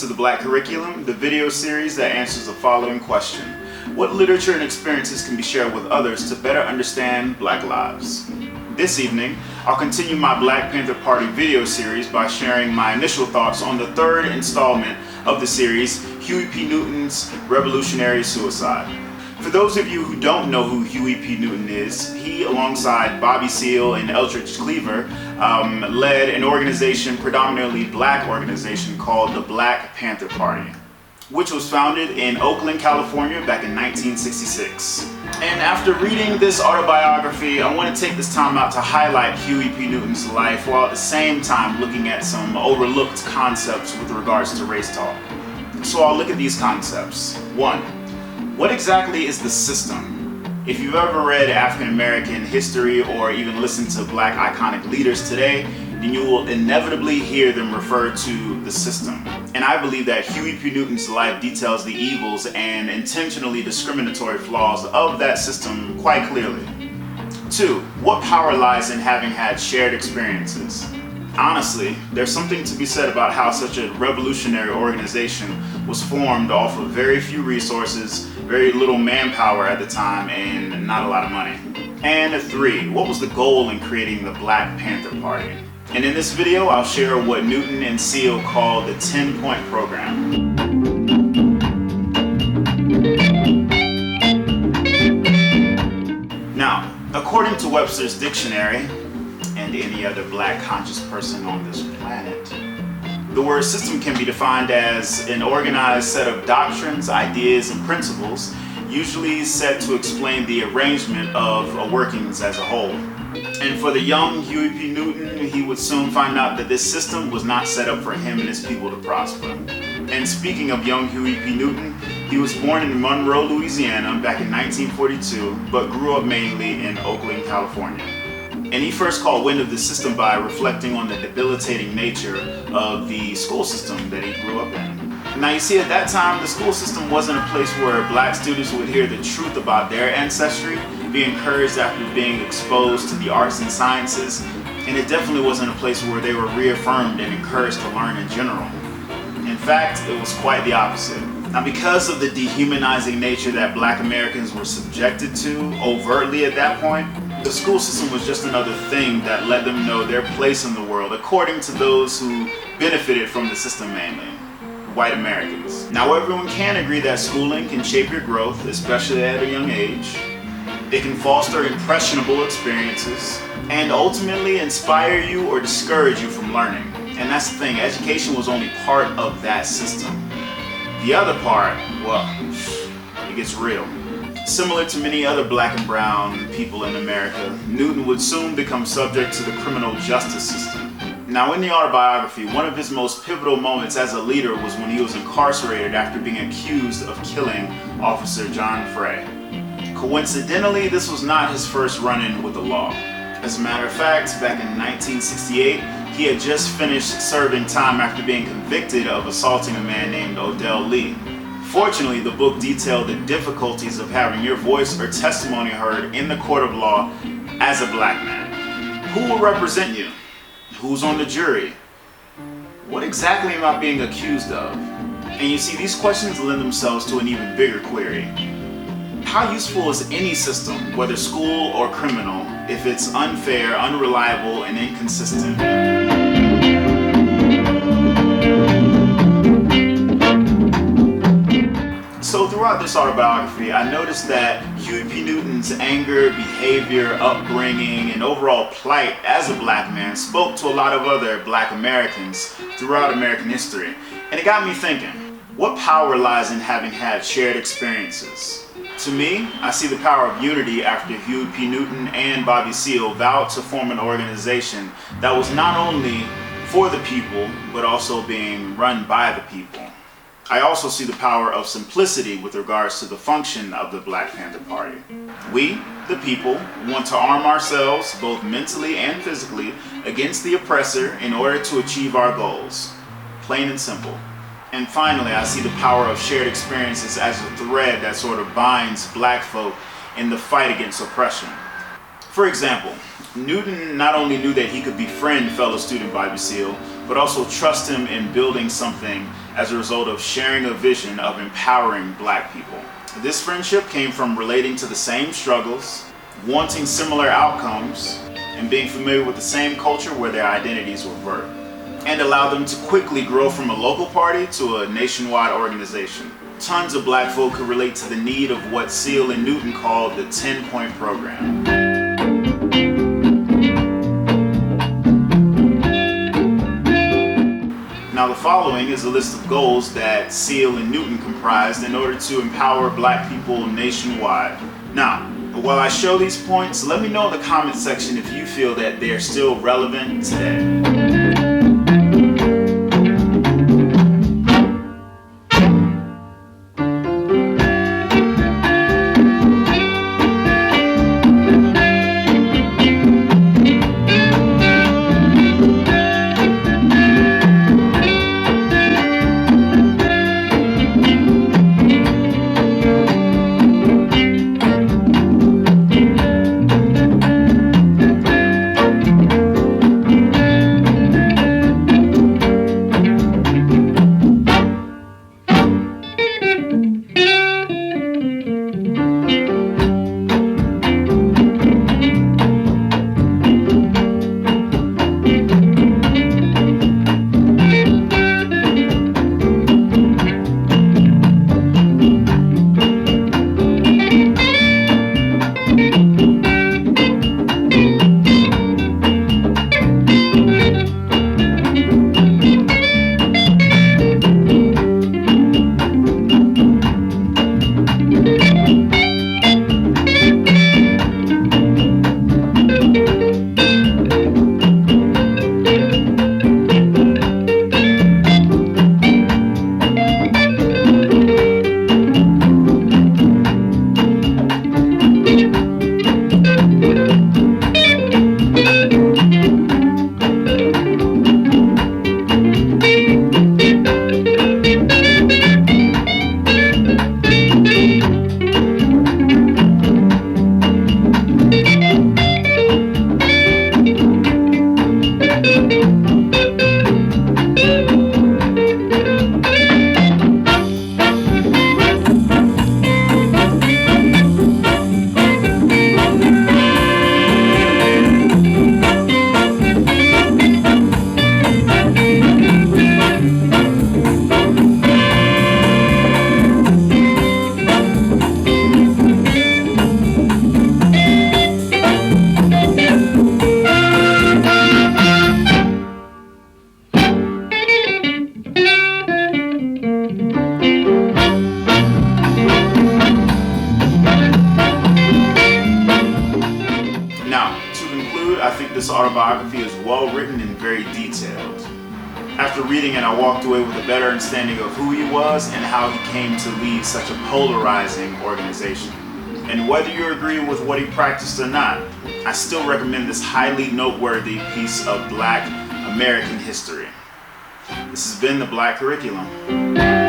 to the Black Curriculum, the video series that answers the following question. What literature and experiences can be shared with others to better understand Black lives? This evening, I'll continue my Black Panther Party video series by sharing my initial thoughts on the third installment of the series, Huey P. Newton's Revolutionary Suicide. For those of you who don't know who Huey P. Newton is, he, alongside Bobby Seale and Eldridge Cleaver, led an organization, predominantly black organization, called the Black Panther Party, which was founded in Oakland, California back in 1966. And after reading this autobiography, I want to take this time out to highlight Huey P. Newton's life while at the same time looking at some overlooked concepts with regards to race talk. So I'll look at these concepts. 1. What exactly is the system? If you've ever read African American history or even listened to Black iconic leaders today, then you will inevitably hear them refer to the system. And I believe that Huey P. Newton's life details the evils and intentionally discriminatory flaws of that system quite clearly. 2. What power lies in having had shared experiences? Honestly, there's something to be said about how such a revolutionary organization was formed off of very few resources, very little manpower at the time, and not a lot of money. And 3, what was the goal in creating the Black Panther Party? And in this video, I'll share what Newton and Seale called the 10-point program. Now, according to Webster's dictionary, and any other black conscious person on this planet, the word system can be defined as an organized set of doctrines, ideas, and principles, usually set to explain the arrangement of workings as a whole. And for the young Huey P. Newton, he would soon find out that this system was not set up for him and his people to prosper. And speaking of young Huey P. Newton, he was born in Monroe, Louisiana back in 1942, but grew up mainly in Oakland, California. And he first caught wind of the system by reflecting on the debilitating nature of the school system that he grew up in. Now you see, at that time, the school system wasn't a place where black students would hear the truth about their ancestry, be encouraged after being exposed to the arts and sciences, and it definitely wasn't a place where they were reaffirmed and encouraged to learn in general. In fact, it was quite the opposite. Now, because of the dehumanizing nature that black Americans were subjected to overtly at that point, the school system was just another thing that let them know their place in the world according to those who benefited from the system mainly, white Americans. Now, everyone can agree that schooling can shape your growth, especially at a young age. It can foster impressionable experiences and ultimately inspire you or discourage you from learning. And that's the thing, education was only part of that system. The other part, well, it gets real. Similar to many other black and brown people in America, Newton would soon become subject to the criminal justice system. Now, in the autobiography, one of his most pivotal moments as a leader was when he was incarcerated after being accused of killing Officer John Frey. Coincidentally, this was not his first run-in with the law. As a matter of fact, back in 1968, he had just finished serving time after being convicted of assaulting a man named Odell Lee. Fortunately, the book detailed the difficulties of having your voice or testimony heard in the court of law as a black man. Who will represent you? Who's on the jury? What exactly am I being accused of? And you see, these questions lend themselves to an even bigger query. How useful is any system, whether school or criminal, if it's unfair, unreliable, and inconsistent? So throughout this autobiography, I noticed that Huey P. Newton's anger, behavior, upbringing, and overall plight as a black man spoke to a lot of other black Americans throughout American history. And it got me thinking, what power lies in having had shared experiences? To me, I see the power of unity after Huey P. Newton and Bobby Seale vowed to form an organization that was not only for the people, but also being run by the people. I also see the power of simplicity with regards to the function of the Black Panther Party. We, the people, want to arm ourselves, both mentally and physically, against the oppressor in order to achieve our goals. Plain and simple. And finally, I see the power of shared experiences as a thread that sort of binds black folk in the fight against oppression. For example, Newton not only knew that he could befriend fellow student Bobby Seale, but also trust him in building something as a result of sharing a vision of empowering Black people. This friendship came from relating to the same struggles, wanting similar outcomes, and being familiar with the same culture where their identities were birthed, and allowed them to quickly grow from a local party to a nationwide organization. Tons of Black folk could relate to the need of what Seal and Newton called the 10-point program. Now the following is a list of goals that Seal and Newton comprised in order to empower Black people nationwide. Now, while I show these points, let me know in the comment section if you feel that they are still relevant today. I think this autobiography is well written and very detailed. After reading it, I walked away with a better understanding of who he was and how he came to lead such a polarizing organization. And whether you agree with what he practiced or not, I still recommend this highly noteworthy piece of Black American history. This has been the Black Curriculum.